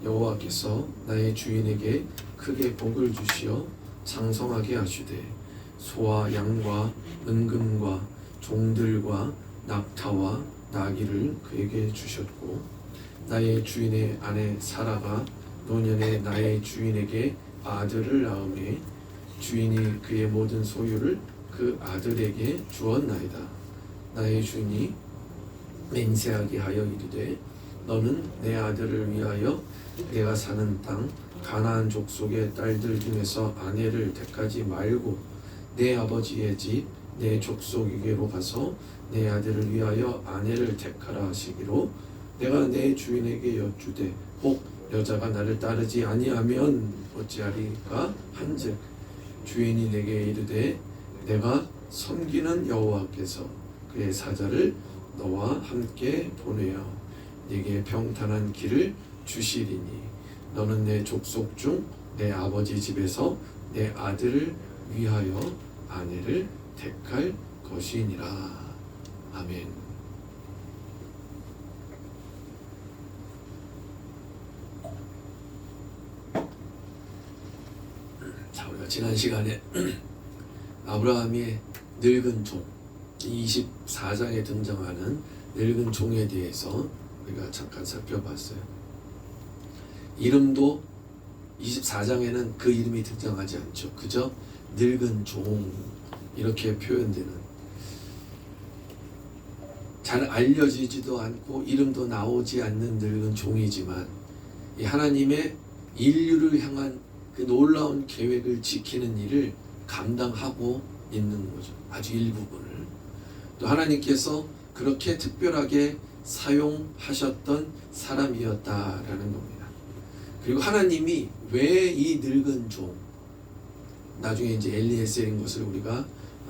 여호와께서 나의 주인에게 크게 복을 주시어 장성하게 하시되 소와 양과 은금과 종들과 낙타와 나귀를 그에게 주셨고 나의 주인의 아내 사라가 노년에 나의 주인에게 아들을 낳음에 주인이 그의 모든 소유를 그 아들에게 주었나이다. 나의 주인이 맹세하게 하여 이르되 너는 내 아들을 위하여 내가 사는 땅 가나안 족속의 딸들 중에서 아내를 택하지 말고 내 아버지의 집 내 족속에게로 가서 내 아들을 위하여 아내를 택하라 하시기로 내가 내 주인에게 여쭈되 혹 여자가 나를 따르지 아니하면 어찌하리까 한즉 주인이 내게 이르되 내가 섬기는 여호와께서 그의 사자를 너와 함께 보내어 네게 평탄한 길을 주시리니 너는 내 족속 중 내 아버지 집에서 내 아들을 위하여 아내를 택할 것이니라. 아멘. 자, 우리가 지난 시간에 아브라함의 늙은 종 24장에 등장하는 늙은 종에 대해서 우리가 잠깐 살펴봤어요. 이름도 24장에는 그 이름이 등장하지 않죠. 그저 늙은 종 이렇게 표현되는, 잘 알려지지도 않고 이름도 나오지 않는 늙은 종이지만 이 하나님의 인류를 향한 그 놀라운 계획을 지키는 일을 감당하고 있는 거죠. 아주 일부분을. 또 하나님께서 그렇게 특별하게 사용하셨던 사람이었다라는 겁니다. 그리고 하나님이 왜 이 늙은 종, 나중에 이제 엘리에셀인 것을 우리가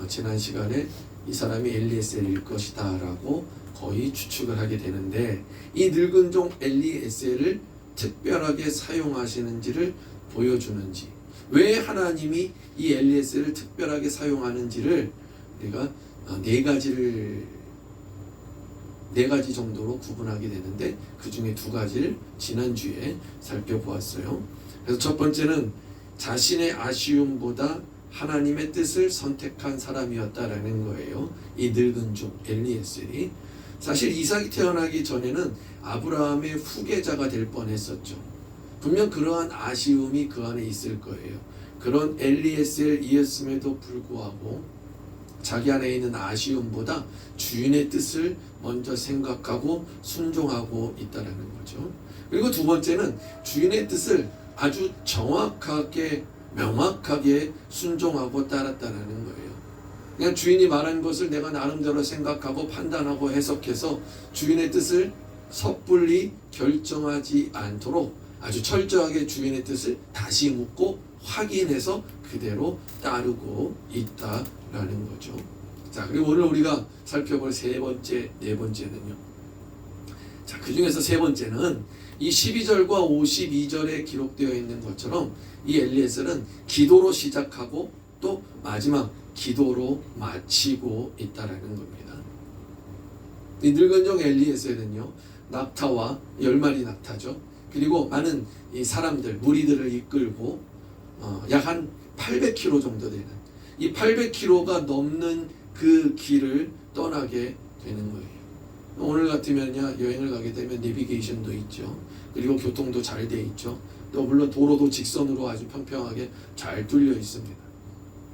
지난 시간에 이 사람이 엘리에셀일 것이다 라고 거의 추측을 하게 되는데, 이 늙은 종 엘리에셀을 특별하게 사용하시는지를 보여주는지, 왜 하나님이 이 엘리에셀을 특별하게 사용하는지를 우리가 네 가지 정도로 구분하게 되는데, 그 중에 두 가지를 지난주에 살펴보았어요. 그래서 첫 번째는 자신의 아쉬움보다 하나님의 뜻을 선택한 사람이었다라는 거예요. 이 늙은 종 엘리에셀이 사실 이삭이 태어나기 전에는 아브라함의 후계자가 될 뻔했었죠. 분명 그러한 아쉬움이 그 안에 있을 거예요. 그런 엘리에셀이었음에도 불구하고 자기 안에 있는 아쉬움보다 주인의 뜻을 먼저 생각하고 순종하고 있다라는 거죠. 그리고 두 번째는 주인의 뜻을 아주 정확하게 명확하게 순종하고 따랐다는 거예요. 그냥 주인이 말한 것을 내가 나름대로 생각하고 판단하고 해석해서 주인의 뜻을 섣불리 결정하지 않도록 아주 철저하게 주인의 뜻을 다시 묻고 확인해서 그대로 따르고 있다라는 거죠. 자, 그리고 오늘 우리가 살펴볼 세 번째, 네 번째는요. 자, 그 중에서 세 번째는 이 12절과 52절에 기록되어 있는 것처럼 이 엘리에셀은 기도로 시작하고 또 마지막 기도로 마치고 있다라는 겁니다. 이 늙은 종 엘리에셀은요, 낙타와 10마리 낙타죠. 그리고 많은 이 사람들, 무리들을 이끌고 약 한 800km 정도 되는, 이 800km가 넘는 그 길을 떠나게 되는 거예요. 오늘 같으면요, 여행을 가게 되면 내비게이션도 있죠. 그리고 교통도 잘 돼 있죠. 또 물론 도로도 직선으로 아주 평평하게 잘 뚫려 있습니다.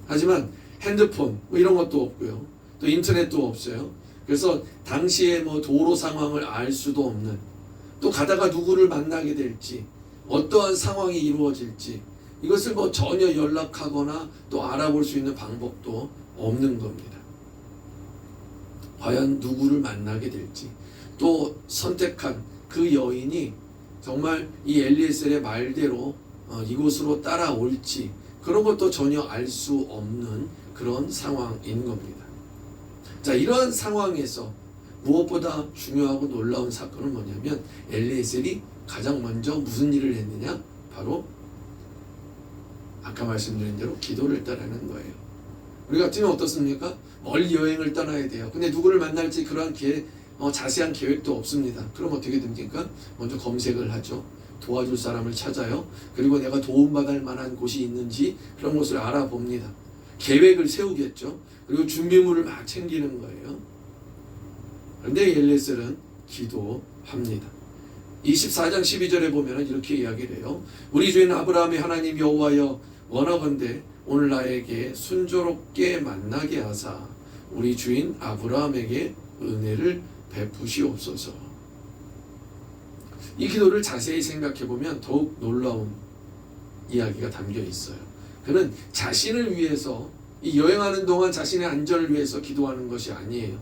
하지만 핸드폰 뭐 이런 것도 없고요. 또 인터넷도 없어요. 그래서 당시에 뭐 도로 상황을 알 수도 없는, 또 가다가 누구를 만나게 될지, 어떠한 상황이 이루어질지 이것을 뭐 전혀 연락하거나 또 알아볼 수 있는 방법도 없는 겁니다. 과연 누구를 만나게 될지, 또 선택한 그 여인이 정말 이 엘리에셀의 말대로 이곳으로 따라올지, 그런 것도 전혀 알 수 없는 그런 상황인 겁니다. 자, 이러한 상황에서 무엇보다 중요하고 놀라운 사건은 뭐냐면, 엘리에셀이 가장 먼저 무슨 일을 했느냐? 바로 아까 말씀드린 대로 기도를 했다라는 거예요. 우리 같으면 어떻습니까? 멀리 여행을 떠나야 돼요. 근데 누구를 만날지 그러한 자세한 계획도 없습니다. 그럼 어떻게 됩니까? 먼저 검색을 하죠. 도와줄 사람을 찾아요. 그리고 내가 도움받을 만한 곳이 있는지 그런 것을 알아봅니다. 계획을 세우겠죠. 그리고 준비물을 막 챙기는 거예요. 그런데 엘리에셀은 기도합니다. 24장 12절에 보면 이렇게 이야기를 해요. 우리 주인 아브라함의 하나님 여호와여, 원하건대 오늘 나에게 순조롭게 만나게 하사 우리 주인 아브라함에게 은혜를 베푸시옵소서. 이 기도를 자세히 생각해 보면 더욱 놀라운 이야기가 담겨 있어요. 그는 자신을 위해서, 이 여행하는 동안 자신의 안전을 위해서 기도하는 것이 아니에요.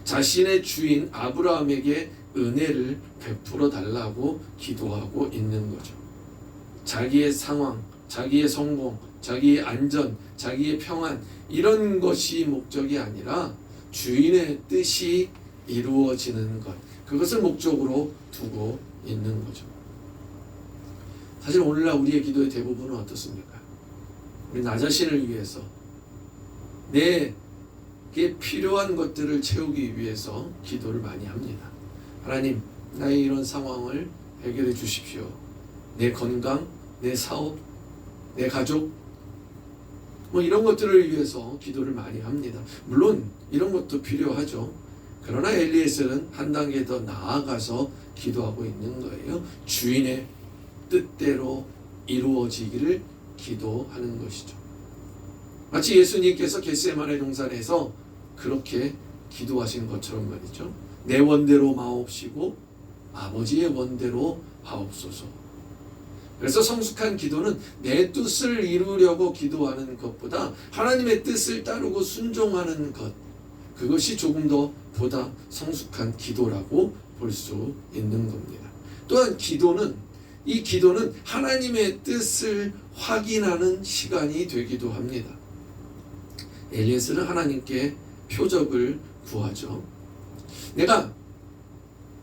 자신의 주인 아브라함에게 은혜를 베풀어 달라고 기도하고 있는 거죠. 자기의 상황, 자기의 성공, 자기의 안전, 자기의 평안, 이런 것이 목적이 아니라 주인의 뜻이 이루어지는 것, 그것을 목적으로 두고 있는 거죠. 사실 오늘날 우리의 기도의 대부분은 어떻습니까? 우리 나 자신을 위해서, 내게 필요한 것들을 채우기 위해서 기도를 많이 합니다. 하나님, 나의 이런 상황을 해결해 주십시오. 내 건강, 내 사업, 내 가족, 이런 것들을 위해서 기도를 많이 합니다. 물론 이런 것도 필요하죠. 그러나 엘리에셀은 한 단계 더 나아가서 기도하고 있는 거예요. 주인의 뜻대로 이루어지기를 기도하는 것이죠. 마치 예수님께서 겟세마네 동산에서 그렇게 기도하신 것처럼 말이죠. 내 원대로 마옵시고 아버지의 원대로 하옵소서. 그래서 성숙한 기도는 내 뜻을 이루려고 기도하는 것보다 하나님의 뜻을 따르고 순종하는 것, 그것이 조금 더 보다 성숙한 기도라고 볼 수 있는 겁니다. 또한 이 기도는 하나님의 뜻을 확인하는 시간이 되기도 합니다. 엘리에셀은 하나님께 표적을 구하죠. 내가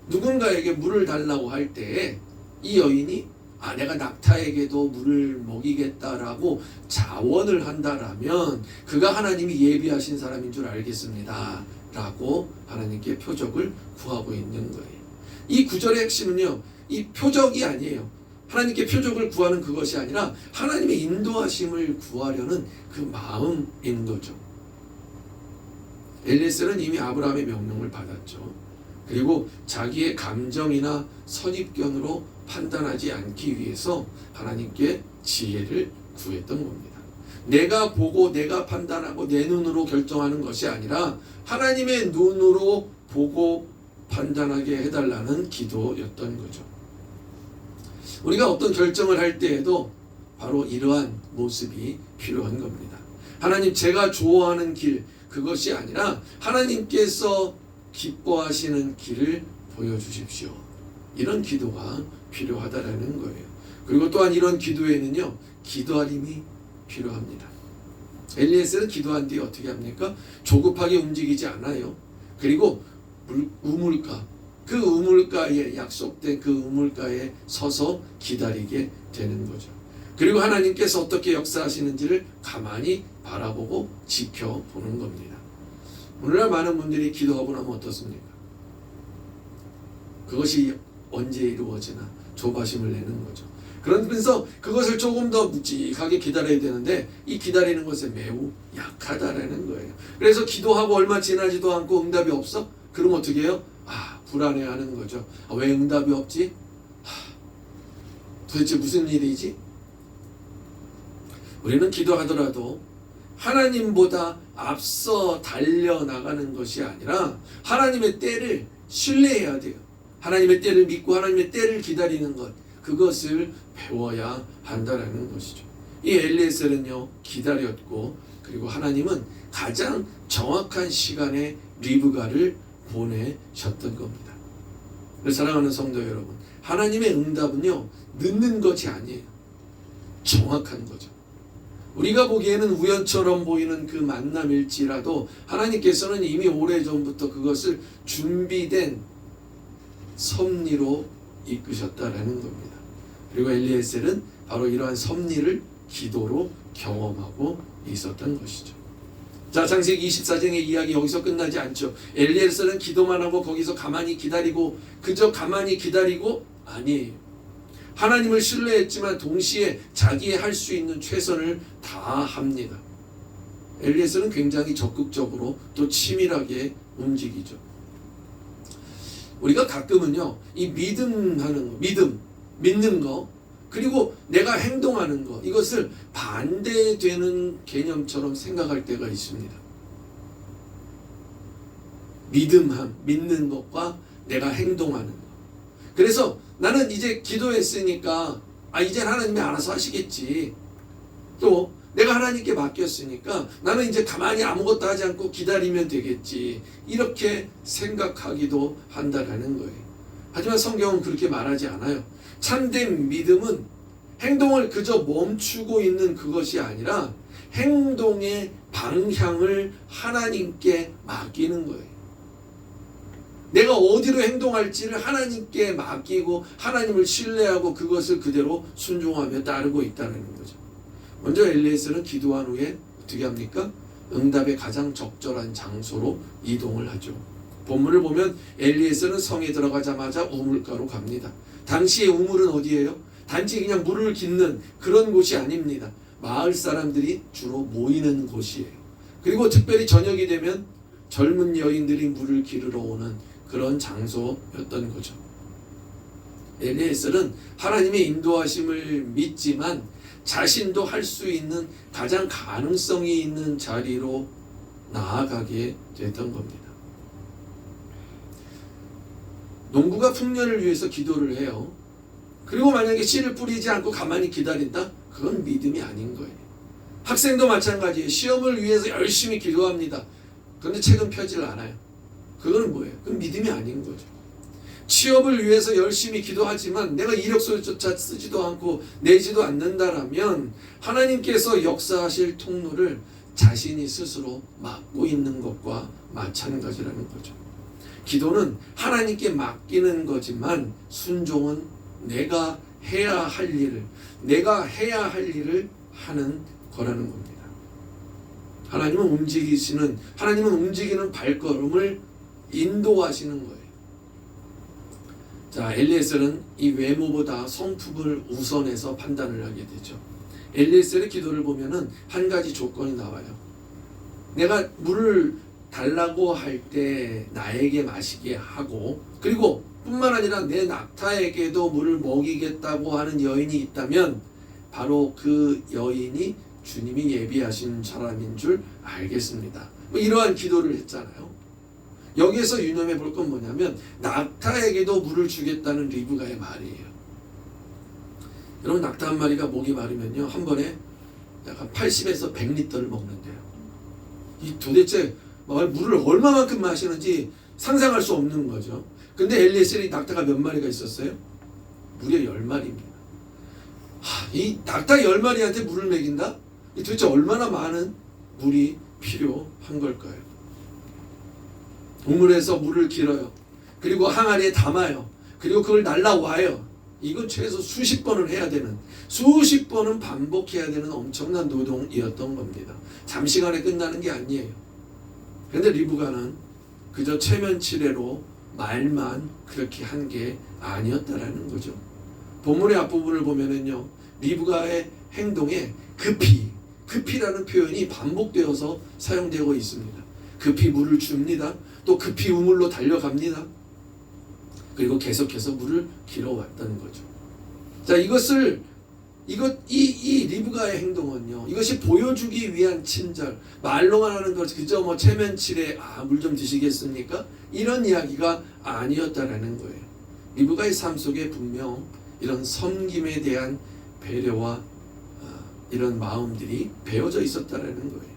누군가에게 물을 달라고 할 때 이 여인이 내가 낙타에게도 물을 먹이겠다라고 자원을 한다라면 그가 하나님이 예비하신 사람인 줄 알겠습니다 라고 하나님께 표적을 구하고 있는 거예요. 이 구절의 핵심은요, 이 표적이 아니에요. 하나님께 표적을 구하는 그것이 아니라 하나님의 인도하심을 구하려는 그 마음인 거죠. 엘리에셀은 이미 아브라함의 명령을 받았죠. 그리고 자기의 감정이나 선입견으로 판단하지 않기 위해서 하나님께 지혜를 구했던 겁니다. 내가 보고 내가 판단하고 내 눈으로 결정하는 것이 아니라 하나님의 눈으로 보고 판단하게 해달라는 기도였던 거죠. 우리가 어떤 결정을 할 때에도 바로 이러한 모습이 필요한 겁니다. 하나님, 제가 좋아하는 길, 그것이 아니라 하나님께서 기뻐하시는 길을 보여주십시오. 이런 기도가 필요하다라는 거예요. 그리고 또한 이런 기도에는요, 기도할 힘이 필요합니다. 엘리에셀은 기도한 뒤에 어떻게 합니까? 조급하게 움직이지 않아요. 그리고 우물가, 그 우물가에, 약속된 그 우물가에 서서 기다리게 되는 거죠. 그리고 하나님께서 어떻게 역사하시는지를 가만히 바라보고 지켜보는 겁니다. 오늘날 많은 분들이 기도하고 나면 어떻습니까? 그것이 언제 이루어지나 조바심을 내는 거죠. 그러면서 그것을 조금 더 묵직하게 기다려야 되는데 이 기다리는 것에 매우 약하다라는 거예요. 그래서 기도하고 얼마 지나지도 않고 응답이 없어? 그럼 어떻게 해요? 불안해하는 거죠. 왜 응답이 없지? 도대체 무슨 일이지? 우리는 기도하더라도 하나님보다 앞서 달려나가는 것이 아니라 하나님의 때를 신뢰해야 돼요. 하나님의 때를 믿고 하나님의 때를 기다리는 것, 그것을 배워야 한다는 것이죠. 이 엘리에셀은요, 기다렸고, 그리고 하나님은 가장 정확한 시간에 리브가를 보내셨던 겁니다. 사랑하는 성도 여러분, 하나님의 응답은요, 늦는 것이 아니에요. 정확한 거죠. 우리가 보기에는 우연처럼 보이는 그 만남일지라도 하나님께서는 이미 오래전부터 그것을 준비된 섭리로 이끄셨다라는 겁니다. 그리고 엘리에셀은 바로 이러한 섭리를 기도로 경험하고 있었던 것이죠. 자, 창세기 24장의 이야기 여기서 끝나지 않죠. 엘리에셀은 기도만 하고 거기서 가만히 기다리고, 그저 가만히 기다리고 아니에요. 하나님을 신뢰했지만 동시에 자기의 할 수 있는 최선을 다합니다. 엘리에셀은 굉장히 적극적으로 또 치밀하게 움직이죠. 우리가 가끔은요, 이 믿음하는 거, 믿는 거, 그리고 내가 행동하는 거, 이것을 반대되는 개념처럼 생각할 때가 있습니다. 믿는 것과 내가 행동하는 것. 그래서 나는 이제 기도했으니까 이제 하나님이 알아서 하시겠지. 또 내가 하나님께 맡겼으니까 나는 이제 가만히 아무것도 하지 않고 기다리면 되겠지. 이렇게 생각하기도 한다라는 거예요. 하지만 성경은 그렇게 말하지 않아요. 참된 믿음은 행동을 그저 멈추고 있는 그것이 아니라 행동의 방향을 하나님께 맡기는 거예요. 내가 어디로 행동할지를 하나님께 맡기고 하나님을 신뢰하고 그것을 그대로 순종하며 따르고 있다는 거죠. 먼저 엘리에셀은 기도한 후에 어떻게 합니까? 응답의 가장 적절한 장소로 이동을 하죠. 본문을 보면 엘리에셀은 성에 들어가자마자 우물가로 갑니다. 당시의 우물은 어디예요? 단지 그냥 물을 깃는 그런 곳이 아닙니다. 마을 사람들이 주로 모이는 곳이에요. 그리고 특별히 저녁이 되면 젊은 여인들이 물을 기르러 오는 그런 장소였던 거죠. 엘리에셀은 하나님의 인도하심을 믿지만 자신도 할 수 있는 가장 가능성이 있는 자리로 나아가게 됐던 겁니다. 농부가 풍년을 위해서 기도를 해요. 그리고 만약에 씨를 뿌리지 않고 가만히 기다린다? 그건 믿음이 아닌 거예요. 학생도 마찬가지예요. 시험을 위해서 열심히 기도합니다. 그런데 책은 펴질 않아요. 그거는 뭐예요? 그건 믿음이 아닌 거죠. 취업을 위해서 열심히 기도하지만 내가 이력서조차 쓰지도 않고 내지도 않는다라면 하나님께서 역사하실 통로를 자신이 스스로 막고 있는 것과 마찬가지라는 거죠. 기도는 하나님께 맡기는 거지만 순종은 내가 해야 할 일을 하는 거라는 겁니다. 하나님은 움직이는 발걸음을 인도하시는 거예요. 자, 엘리에셀은 이 외모보다 성품을 우선해서 판단을 하게 되죠. 엘리에셀의 기도를 보면은 한 가지 조건이 나와요. 내가 물을 달라고 할 때 나에게 마시게 하고, 그리고 뿐만 아니라 내 낙타에게도 물을 먹이겠다고 하는 여인이 있다면 바로 그 여인이 주님이 예비하신 사람인 줄 알겠습니다. 이러한 기도를 했잖아요. 여기에서 유념해 볼 건 뭐냐면 낙타에게도 물을 주겠다는 리브가의 말이에요. 여러분, 낙타 한 마리가 목이 마르면요 한 번에 약간 80에서 100리터를 먹는데요. 이 도대체 물을 얼마만큼 마시는지 상상할 수 없는 거죠. 근데 엘리에셀이 낙타가 몇 마리가 있었어요? 무려 10마리입니다. 이 낙타 10마리한테 물을 먹인다? 도대체 얼마나 많은 물이 필요한 걸까요? 우물에서 물을 길어요. 그리고 항아리에 담아요. 그리고 그걸 날라와요. 이건 최소 수십 번은 반복해야 되는 엄청난 노동이었던 겁니다. 잠시간에 끝나는 게 아니에요. 그런데 리브가는 그저 체면치레로 말만 그렇게 한 게 아니었다라는 거죠. 본문의 앞부분을 보면은요, 리브가의 행동에 급히라는 표현이 반복되어서 사용되고 있습니다. 급히 물을 줍니다. 또 급히 우물로 달려갑니다. 그리고 계속해서 물을 길어왔다는 거죠. 자, 이 리브가의 행동은요, 이것이 보여주기 위한 친절, 말로만 하는 것, 그저 체면치레, 물 좀 드시겠습니까? 이런 이야기가 아니었다라는 거예요. 리브가의 삶 속에 분명 이런 섬김에 대한 배려와 이런 마음들이 배어져 있었다라는 거예요.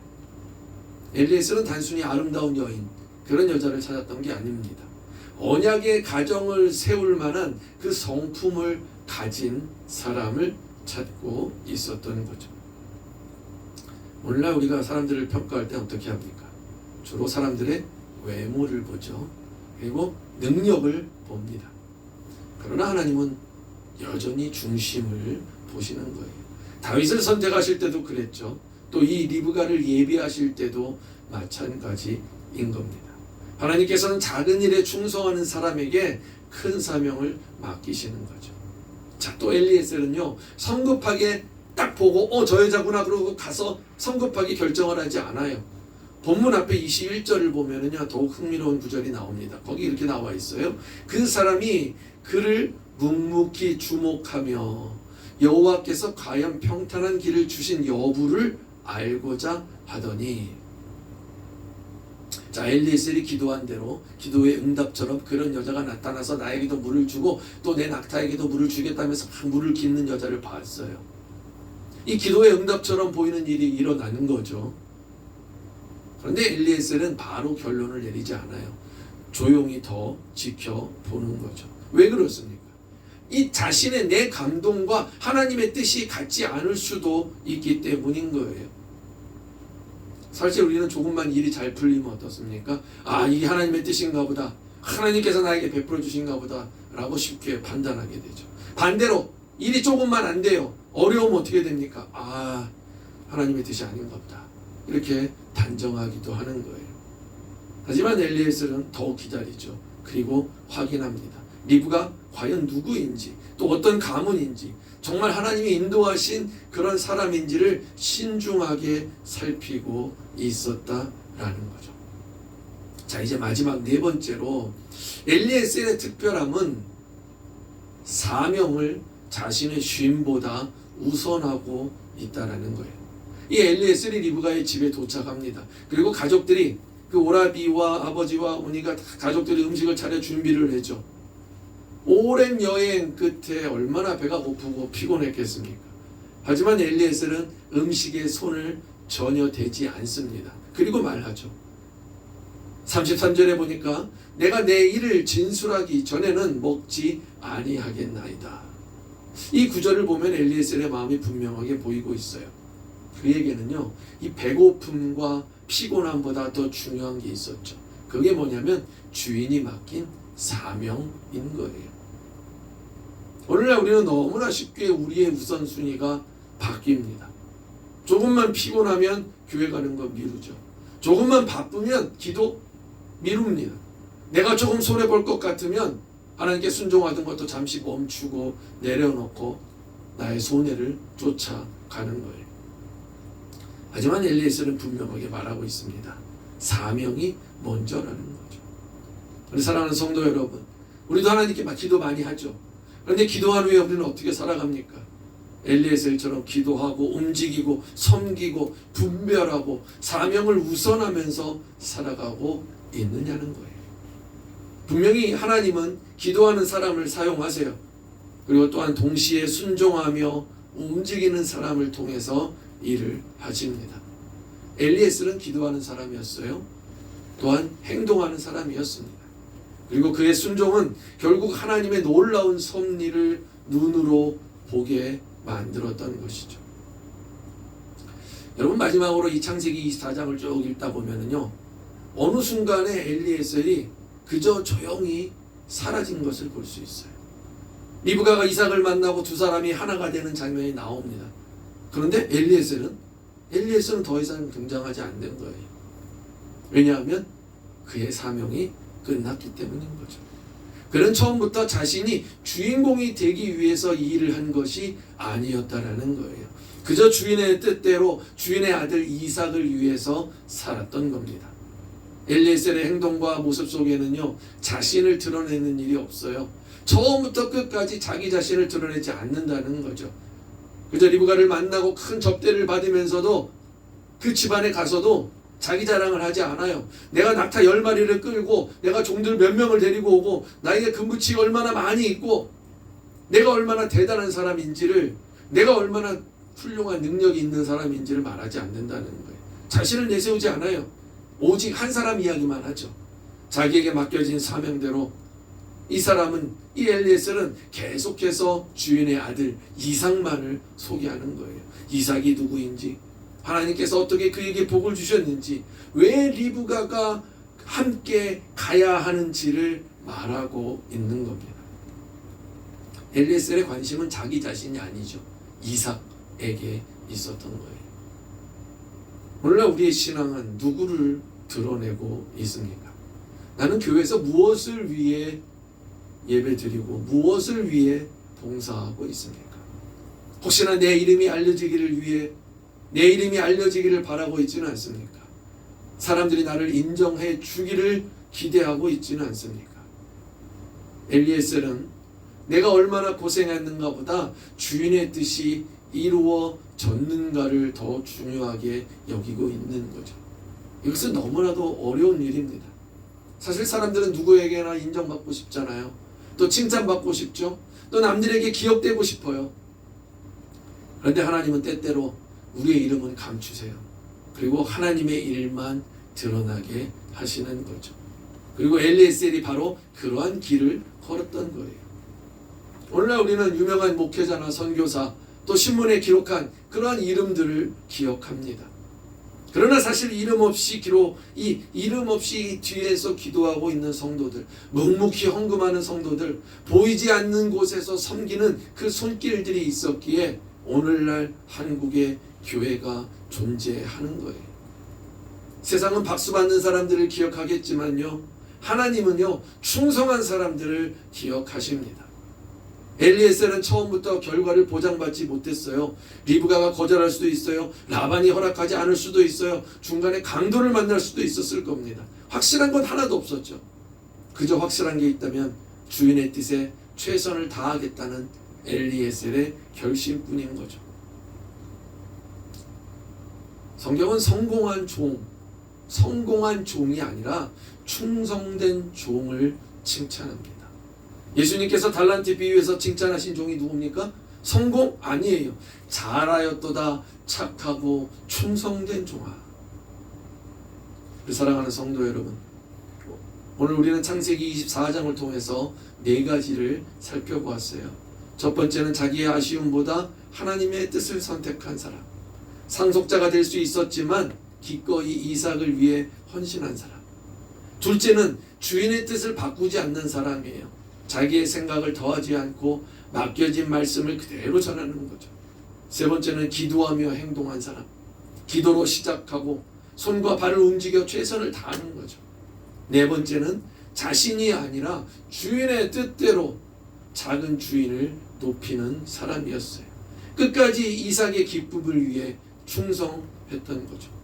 엘리에셀은 단순히 아름다운 여인, 그런 여자를 찾았던 게 아닙니다. 언약의 가정을 세울 만한 그 성품을 가진 사람을 찾고 있었던 거죠. 오늘날 우리가 사람들을 평가할 때 어떻게 합니까? 주로 사람들의 외모를 보죠. 그리고 능력을 봅니다. 그러나 하나님은 여전히 중심을 보시는 거예요. 다윗을 선택하실 때도 그랬죠. 또 이 리브가를 예비하실 때도 마찬가지인 겁니다. 하나님께서는 작은 일에 충성하는 사람에게 큰 사명을 맡기시는 거죠. 자, 또 엘리에셀은요 성급하게 딱 보고 저 여자구나 그러고 가서 성급하게 결정을 하지 않아요. 본문 앞에 21절을 보면은요 더욱 흥미로운 구절이 나옵니다. 거기 이렇게 나와 있어요. 그 사람이 그를 묵묵히 주목하며 여호와께서 과연 평탄한 길을 주신 여부를 알고자 하더니, 자, 엘리에셀이 기도한 대로 기도의 응답처럼 그런 여자가 나타나서 나에게도 물을 주고 또 내 낙타에게도 물을 주겠다면서 막 물을 깃는 여자를 봤어요. 이 기도의 응답처럼 보이는 일이 일어나는 거죠. 그런데 엘리에셀은 바로 결론을 내리지 않아요. 조용히 더 지켜보는 거죠. 왜 그렇습니까? 이 자신의 내 감동과 하나님의 뜻이 같지 않을 수도 있기 때문인 거예요. 사실 우리는 조금만 일이 잘 풀리면 어떻습니까? 이게 하나님의 뜻인가 보다, 하나님께서 나에게 베풀어 주신가 보다 라고 쉽게 판단하게 되죠. 반대로 일이 조금만 안 돼요. 어려우면 어떻게 됩니까? 하나님의 뜻이 아닌가 보다, 이렇게 단정하기도 하는 거예요. 하지만 엘리에셀은 더 기다리죠. 그리고 확인합니다. 리브가 과연 누구인지, 또 어떤 가문인지, 정말 하나님이 인도하신 그런 사람인지를 신중하게 살피고 있었다라는 거죠. 자, 이제 마지막 네 번째로 엘리에셀의 특별함은 사명을 자신의 쉼보다 우선하고 있다라는 거예요. 이 엘리에셀이 리브가의 집에 도착합니다. 그리고 가족들이, 그 오라비와 아버지와 오니가 가족들이 음식을 차려 준비를 해줘. 오랜 여행 끝에 얼마나 배가 고프고 피곤했겠습니까? 하지만 엘리에셀은 음식에 손을 전혀 대지 않습니다. 그리고 말하죠. 33절에 보니까 내가 내 일을 진술하기 전에는 먹지 아니하겠나이다. 이 구절을 보면 엘리에셀의 마음이 분명하게 보이고 있어요. 그에게는요, 이 배고픔과 피곤함보다 더 중요한 게 있었죠. 그게 뭐냐면 주인이 맡긴 사명인 거예요. 오늘날 우리는 너무나 쉽게 우리의 우선순위가 바뀝니다. 조금만 피곤하면 교회 가는 거 미루죠. 조금만 바쁘면 기도 미룹니다. 내가 조금 손해볼 것 같으면 하나님께 순종하던 것도 잠시 멈추고 내려놓고 나의 손해를 쫓아가는 거예요. 하지만 엘리에셀은 분명하게 말하고 있습니다. 사명이 먼저라는 거죠. 우리 사랑하는 성도 여러분, 우리도 하나님께 기도 많이 하죠. 그런데 기도한 후에 우리는 어떻게 살아갑니까? 엘리에셀처럼 기도하고 움직이고 섬기고 분별하고 사명을 우선하면서 살아가고 있느냐는 거예요. 분명히 하나님은 기도하는 사람을 사용하세요. 그리고 또한 동시에 순종하며 움직이는 사람을 통해서 일을 하십니다. 엘리에셀은 기도하는 사람이었어요. 또한 행동하는 사람이었습니다. 그리고 그의 순종은 결국 하나님의 놀라운 섭리를 눈으로 보게 만들었던 것이죠. 여러분, 마지막으로 이 창세기 24장을 쭉 읽다 보면은요, 어느 순간에 엘리에셀이 그저 조용히 사라진 것을 볼 수 있어요. 리브가가 이삭을 만나고 두 사람이 하나가 되는 장면이 나옵니다. 그런데 엘리에셀은 더 이상 등장하지 않는 거예요. 왜냐하면 그의 사명이 끝났기 때문인 거죠. 그는 처음부터 자신이 주인공이 되기 위해서 이 일을 한 것이 아니었다라는 거예요. 그저 주인의 뜻대로 주인의 아들 이삭을 위해서 살았던 겁니다. 엘리에셀의 행동과 모습 속에는요, 자신을 드러내는 일이 없어요. 처음부터 끝까지 자기 자신을 드러내지 않는다는 거죠. 그저 리브가를 만나고 큰 접대를 받으면서도 그 집안에 가서도 자기 자랑을 하지 않아요. 내가 낙타 10마리를 끌고 내가 종들 몇 명을 데리고 오고 나에게 금붙이가 얼마나 많이 있고 내가 얼마나 대단한 사람인지를, 내가 얼마나 훌륭한 능력이 있는 사람인지를 말하지 않는다는 거예요. 자신을 내세우지 않아요. 오직 한 사람 이야기만 하죠. 자기에게 맡겨진 사명대로 이 엘리에셀은 계속해서 주인의 아들 이삭만을 소개하는 거예요. 이삭이 누구인지, 하나님께서 어떻게 그에게 복을 주셨는지, 왜 리브가가 함께 가야 하는지를 말하고 있는 겁니다. 엘리에셀의 관심은 자기 자신이 아니죠. 이삭에게 있었던 거예요. 오늘날 우리의 신앙은 누구를 드러내고 있습니까? 나는 교회에서 무엇을 위해 예배드리고 무엇을 위해 봉사하고 있습니까? 혹시나 내 이름이 알려지기를 위해 내 이름이 알려지기를 바라고 있지는 않습니까? 사람들이 나를 인정해 주기를 기대하고 있지는 않습니까? 엘리에셀은 내가 얼마나 고생했는가 보다 주인의 뜻이 이루어졌는가를 더 중요하게 여기고 있는 거죠. 이것은 너무나도 어려운 일입니다. 사실 사람들은 누구에게나 인정받고 싶잖아요. 또 칭찬받고 싶죠. 또 남들에게 기억되고 싶어요. 그런데 하나님은 때때로 우리의 이름은 감추세요. 그리고 하나님의 일만 드러나게 하시는 거죠. 그리고 엘리에셀이 바로 그러한 길을 걸었던 거예요. 오늘날 우리는 유명한 목회자나 선교사 또 신문에 기록한 그러한 이름들을 기억합니다. 그러나 사실 이름 없이 이름 없이 뒤에서 기도하고 있는 성도들, 묵묵히 헌금하는 성도들, 보이지 않는 곳에서 섬기는 그 손길들이 있었기에 오늘날 한국의 교회가 존재하는 거예요. 세상은 박수 받는 사람들을 기억하겠지만요, 하나님은요 충성한 사람들을 기억하십니다. 엘리에셀은 처음부터 결과를 보장받지 못했어요. 리브가가 거절할 수도 있어요. 라반이 허락하지 않을 수도 있어요. 중간에 강도를 만날 수도 있었을 겁니다. 확실한 건 하나도 없었죠. 그저 확실한 게 있다면 주인의 뜻에 최선을 다하겠다는 엘리에셀의 결심뿐인 거죠. 성경은 성공한 종이 아니라 충성된 종을 칭찬합니다. 예수님께서 달란트 비유에서 칭찬하신 종이 누굽니까? 성공? 아니에요. 잘하였도다 착하고 충성된 종아. 사랑하는 성도 여러분, 오늘 우리는 창세기 24장을 통해서 4가지를 살펴보았어요. 첫 번째는 자기의 아쉬움보다 하나님의 뜻을 선택한 사람, 상속자가 될 수 있었지만 기꺼이 이삭을 위해 헌신한 사람. 둘째는 주인의 뜻을 바꾸지 않는 사람이에요. 자기의 생각을 더하지 않고 맡겨진 말씀을 그대로 전하는 거죠. 세 번째는 기도하며 행동한 사람. 기도로 시작하고 손과 발을 움직여 최선을 다하는 거죠. 네 번째는 자신이 아니라 주인의 뜻대로 작은 주인을 높이는 사람이었어요. 끝까지 이삭의 기쁨을 위해 충성했던 거죠.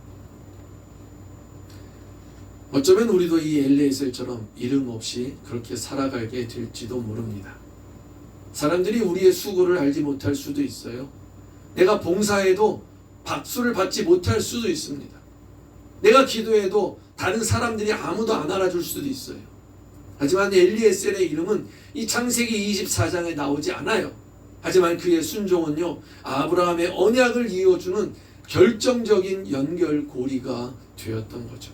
어쩌면 우리도 이 엘리에셀처럼 이름 없이 그렇게 살아가게 될지도 모릅니다. 사람들이 우리의 수고를 알지 못할 수도 있어요. 내가 봉사해도 박수를 받지 못할 수도 있습니다. 내가 기도해도 다른 사람들이 아무도 안 알아줄 수도 있어요. 하지만 엘리에셀의 이름은 이 창세기 24장에 나오지 않아요. 하지만 그의 순종은요, 아브라함의 언약을 이어주는 결정적인 연결고리가 되었던 거죠.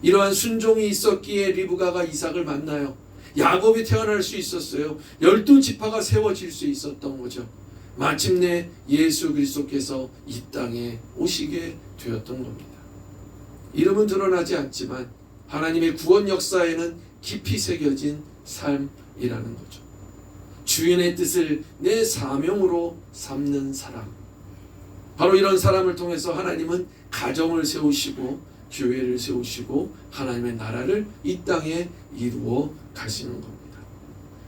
이러한 순종이 있었기에 리브가가 이삭을 만나요. 야곱이 태어날 수 있었어요. 12지파가 세워질 수 있었던 거죠. 마침내 예수 그리스도께서 이 땅에 오시게 되었던 겁니다. 이름은 드러나지 않지만 하나님의 구원 역사에는 깊이 새겨진 삶이라는 거죠. 주인의 뜻을 내 사명으로 삼는 사람. 바로 이런 사람을 통해서 하나님은 가정을 세우시고 교회를 세우시고 하나님의 나라를 이 땅에 이루어 가시는 겁니다.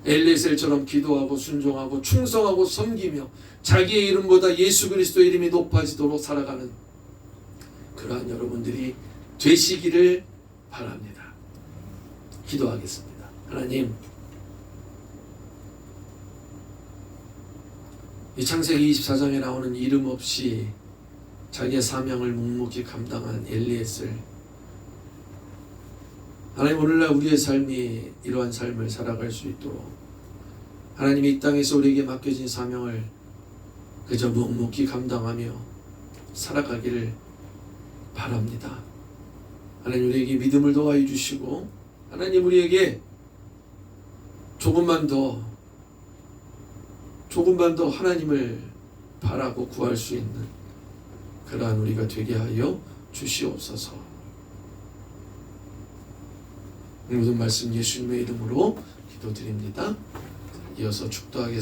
엘리에셀처럼 기도하고 순종하고 충성하고 섬기며 자기의 이름보다 예수 그리스도의 이름이 높아지도록 살아가는 그러한 여러분들이 되시기를 바랍니다. 기도하겠습니다. 하나님, 이 창세기 24장에 나오는 이름 없이 자기의 사명을 묵묵히 감당한 엘리에셀, 하나님, 오늘날 우리의 삶이 이러한 삶을 살아갈 수 있도록 하나님이 이 땅에서 우리에게 맡겨진 사명을 그저 묵묵히 감당하며 살아가기를 바랍니다. 하나님, 우리에게 믿음을 더하여 주시고 하나님, 우리에게 조금만 더 하나님을 바라고 구할 수 있는 그러한 우리가 되게 하여 주시옵소서. 모든 말씀 예수님의 이름으로 기도드립니다. 이어서 축도하겠습니다.